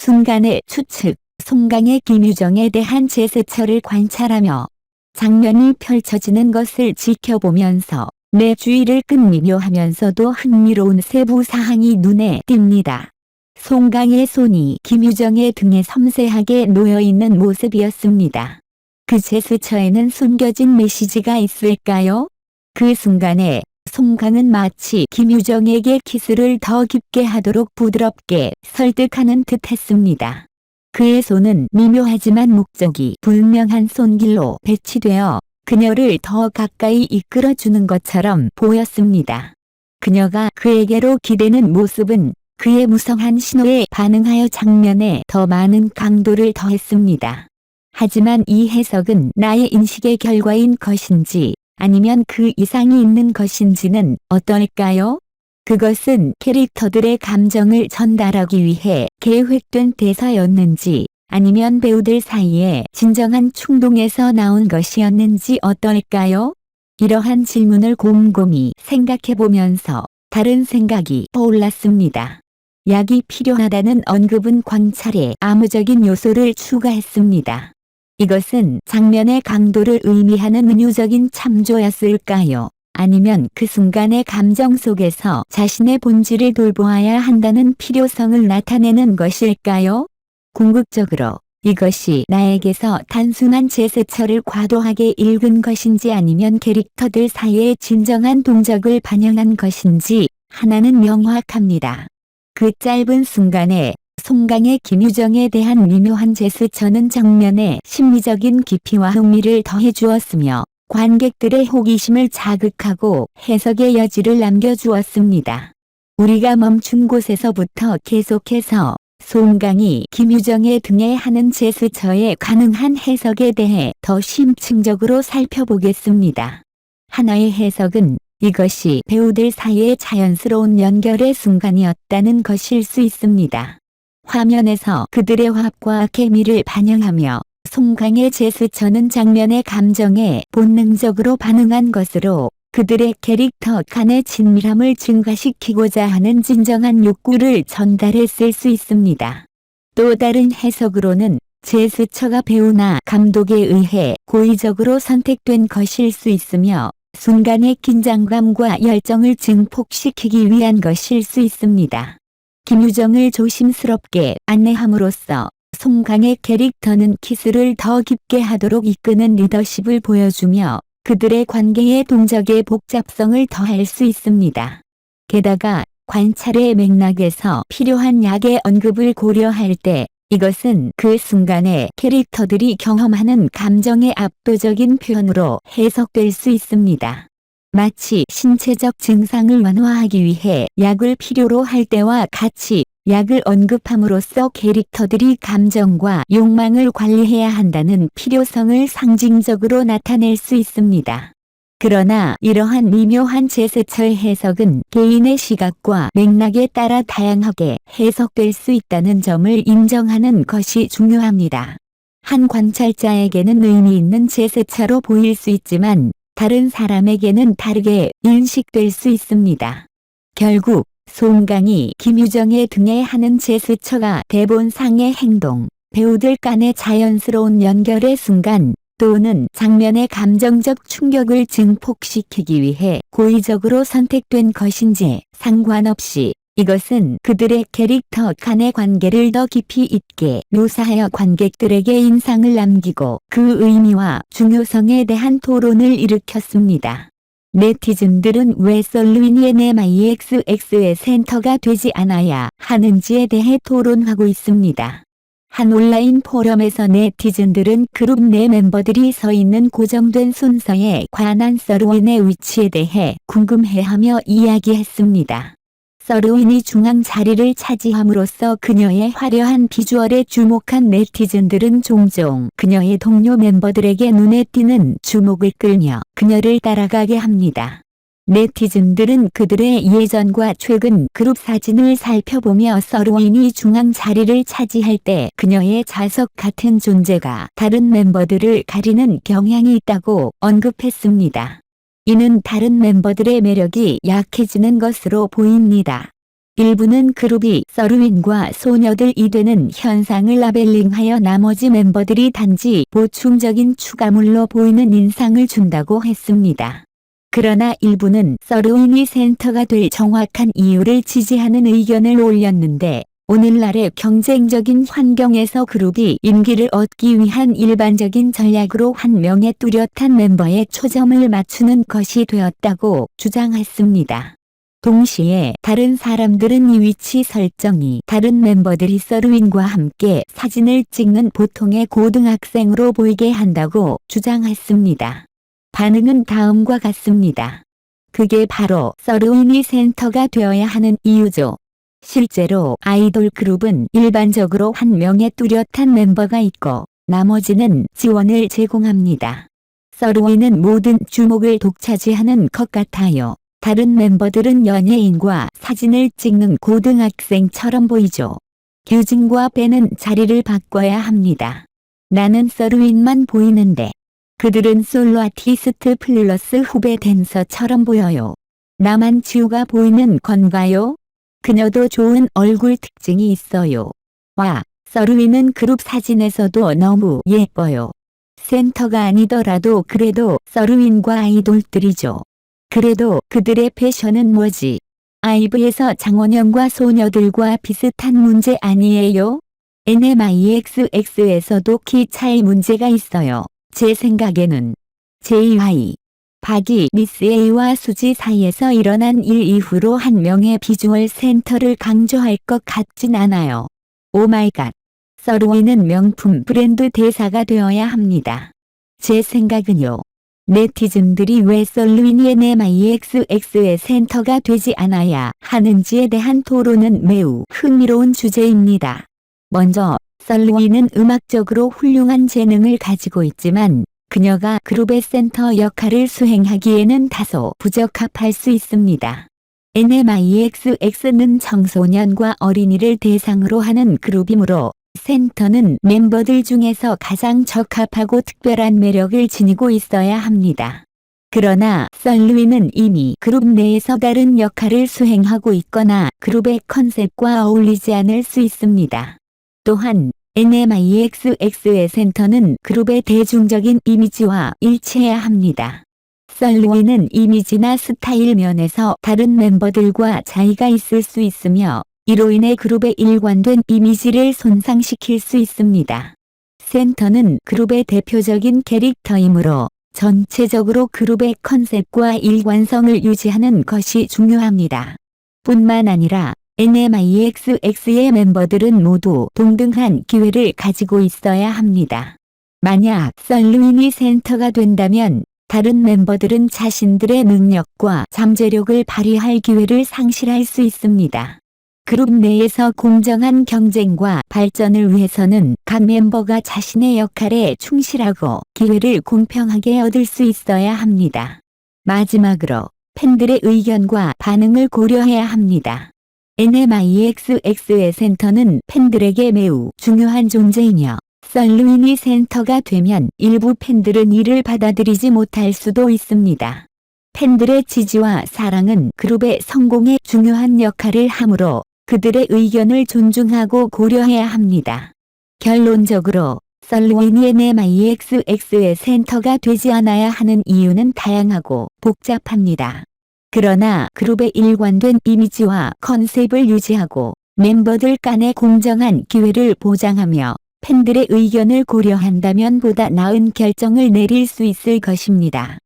순간의 추측, 송강의 김유정에 대한 제스처를 관찰하며 장면이 펼쳐지는 것을 지켜보면서 내 주위를 끝미묘하면서도 흥미로운 세부 사항이 눈에 띕니다. 송강의 손이 김유정의 등에 섬세하게 놓여있는 모습이었습니다. 그 제스처에는 숨겨진 메시지가 있을까요? 그 순간에 송강은 마치 김유정에게 키스를 더 깊게 하도록 부드럽게 설득하는 듯 했습니다. 그의 손은 미묘하지만 목적이 불명한 손길로 배치되어 그녀를 더 가까이 이끌어주는 것처럼 보였습니다. 그녀가 그에게로 기대는 모습은 그의 무성한 신호에 반응하여 장면에 더 많은 강도를 더했습니다. 하지만 이 해석은 나의 인식의 결과인 것인지 아니면 그 이상이 있는 것인지는 어떨까요? 그것은 캐릭터들의 감정을 전달하기 위해 계획된 대사였는지 아니면 배우들 사이에 진정한 충동에서 나온 것이었는지 어떨까요? 이러한 질문을 곰곰이 생각해보면서 다른 생각이 떠올랐습니다. 약이 필요하다는 언급은 관찰에 암무적인 요소를 추가했습니다. 이것은 장면의 강도를 의미하는 은유적인 참조였을까요? 아니면 그 순간의 감정 속에서 자신의 본질을 돌보아야 한다는 필요성을 나타내는 것일까요? 궁극적으로 이것이 나에게서 단순한 제스처를 과도하게 읽은 것인지 아니면 캐릭터들 사이의 진정한 동적을 반영한 것인지 하나는 명확합니다. 그 짧은 순간에 송강의 김유정에 대한 미묘한 제스처는 장면에 심리적인 깊이와 흥미를 더해주었으며 관객들의 호기심을 자극하고 해석의 여지를 남겨주었습니다. 우리가 멈춘 곳에서부터 계속해서 송강이 김유정의 등에 하는 제스처에 가능한 해석에 대해 더 심층적으로 살펴보겠습니다. 하나의 해석은 이것이 배우들 사이의 자연스러운 연결의 순간이었다는 것일 수 있습니다. 화면에서 그들의 화합과 케미를 반영하며 송강의 제스처는 장면의 감정에 본능적으로 반응한 것으로 그들의 캐릭터 간의 친밀함을 증가시키고자 하는 진정한 욕구를 전달했을 수 있습니다. 또 다른 해석으로는 제스처가 배우나 감독에 의해 고의적으로 선택된 것일 수 있으며 순간의 긴장감과 열정을 증폭시키기 위한 것일 수 있습니다. 김유정을 조심스럽게 안내함으로써 송강의 캐릭터는 키스를 더 깊게 하도록 이끄는 리더십을 보여주며 그들의 관계의 동적의 복잡성을 더할 수 있습니다. 게다가 관찰의 맥락에서 필요한 약의 언급을 고려할 때 이것은 그 순간에 캐릭터들이 경험하는 감정의 압도적인 표현으로 해석될 수 있습니다. 마치 신체적 증상을 완화하기 위해 약을 필요로 할 때와 같이 약을 언급함으로써 캐릭터들이 감정과 욕망을 관리해야 한다는 필요성을 상징적으로 나타낼 수 있습니다. 그러나 이러한 미묘한 제스처의 해석은 개인의 시각과 맥락에 따라 다양하게 해석될 수 있다는 점을 인정하는 것이 중요합니다. 한 관찰자에게는 의미 있는 제스처로 보일 수 있지만 다른 사람에게는 다르게 인식될 수 있습니다. 결국 송강이 김유정의 등에 하는 제스처가 대본상의 행동, 배우들 간의 자연스러운 연결의 순간 또는 장면의 감정적 충격을 증폭시키기 위해 고의적으로 선택된 것인지 상관없이 이것은 그들의 캐릭터 간의 관계를 더 깊이 있게 묘사하여 관객들에게 인상을 남기고 그 의미와 중요성에 대한 토론을 일으켰습니다. 네티즌들은 왜 솔루인이 NMIXX의 센터가 되지 않아야 하는지에 대해 토론하고 있습니다. 한 온라인 포럼에서 네티즌들은 그룹 내 멤버들이 서 있는 고정된 순서에 관한 서로인의 위치에 대해 궁금해하며 이야기했습니다. 서로인이 중앙 자리를 차지함으로써 그녀의 화려한 비주얼에 주목한 네티즌들은 종종 그녀의 동료 멤버들에게 눈에 띄는 주목을 끌며 그녀를 따라가게 합니다. 네티즌들은 그들의 예전과 최근 그룹 사진을 살펴보며 서로인이 중앙 자리를 차지할 때 그녀의 자석 같은 존재가 다른 멤버들을 가리는 경향이 있다고 언급했습니다. 이는 다른 멤버들의 매력이 약해지는 것으로 보입니다. 일부는 그룹이 서르윈과 소녀들이 되는 현상을 라벨링하여 나머지 멤버들이 단지 보충적인 추가물로 보이는 인상을 준다고 했습니다. 그러나 일부는 서르윈이 센터가 될 정확한 이유를 지지하는 의견을 올렸는데, 오늘날의 경쟁적인 환경에서 그룹이 인기를 얻기 위한 일반적인 전략으로 한 명의 뚜렷한 멤버에 초점을 맞추는 것이 되었다고 주장했습니다. 동시에 다른 사람들은 이 위치 설정이 다른 멤버들이 서르윈과 함께 사진을 찍는 보통의 고등학생으로 보이게 한다고 주장했습니다. 반응은 다음과 같습니다. 그게 바로 서르윈이 센터가 되어야 하는 이유죠. 실제로 아이돌 그룹은 일반적으로 한 명의 뚜렷한 멤버가 있고 나머지는 지원을 제공합니다. 서르윈은 모든 주목을 독차지하는 것 같아요. 다른 멤버들은 연예인과 사진을 찍는 고등학생처럼 보이죠. 규진과 벤은 자리를 바꿔야 합니다. 나는 서르윈만 보이는데 그들은 솔로 아티스트 플러스 후배 댄서처럼 보여요. 나만 지우가 보이는 건가요? 그녀도 좋은 얼굴 특징이 있어요. 와, 서르윈은 그룹 사진에서도 너무 예뻐요. 센터가 아니더라도 그래도 서르윈과 아이돌들이죠. 그래도 그들의 패션은 뭐지? 아이브에서 장원영과 소녀들과 비슷한 문제 아니에요? NMIXX에서도 키 차이 문제가 있어요. 제 생각에는 JY, 박이, 미스 A와 수지 사이에서 일어난 일 이후로 한 명의 비주얼 센터를 강조할 것 같진 않아요. 오마이갓, 서르윈은 명품 브랜드 대사가 되어야 합니다. 제 생각은요. 네티즌들이 왜 서르윈이 NMIXX의 센터가 되지 않아야 하는지에 대한 토론은 매우 흥미로운 주제입니다. 먼저 서르윈은 음악적으로 훌륭한 재능을 가지고 있지만 그녀가 그룹의 센터 역할을 수행하기에는 다소 부적합할 수 있습니다. NMIXX는 청소년과 어린이를 대상으로 하는 그룹이므로 센터는 멤버들 중에서 가장 적합하고 특별한 매력을 지니고 있어야 합니다. 그러나 서르윈은 이미 그룹 내에서 다른 역할을 수행하고 있거나 그룹의 컨셉과 어울리지 않을 수 있습니다. 또한 NMIXX의 센터는 그룹의 대중적인 이미지와 일치해야 합니다. 서르윈은 이미지나 스타일 면에서 다른 멤버들과 차이가 있을 수 있으며 이로 인해 그룹의 일관된 이미지를 손상시킬 수 있습니다. 센터는 그룹의 대표적인 캐릭터이므로 전체적으로 그룹의 컨셉과 일관성을 유지하는 것이 중요합니다. 뿐만 아니라 NMIXX의 멤버들은 모두 동등한 기회를 가지고 있어야 합니다. 만약 서르윈이 센터가 된다면 다른 멤버들은 자신들의 능력과 잠재력을 발휘할 기회를 상실할 수 있습니다. 그룹 내에서 공정한 경쟁과 발전을 위해서는 각 멤버가 자신의 역할에 충실하고 기회를 공평하게 얻을 수 있어야 합니다. 마지막으로 팬들의 의견과 반응을 고려해야 합니다. NMIXX의 센터는 팬들에게 매우 중요한 존재이며 서르윈이 센터가 되면 일부 팬들은 이를 받아들이지 못할 수도 있습니다. 팬들의 지지와 사랑은 그룹의 성공에 중요한 역할을 하므로 그들의 의견을 존중하고 고려해야 합니다. 결론적으로 서르윈이 NMIXX의 센터가 되지 않아야 하는 이유는 다양하고 복잡합니다. 그러나 그룹의 일관된 이미지와 컨셉을 유지하고 멤버들 간의 공정한 기회를 보장하며 팬들의 의견을 고려한다면 보다 나은 결정을 내릴 수 있을 것입니다.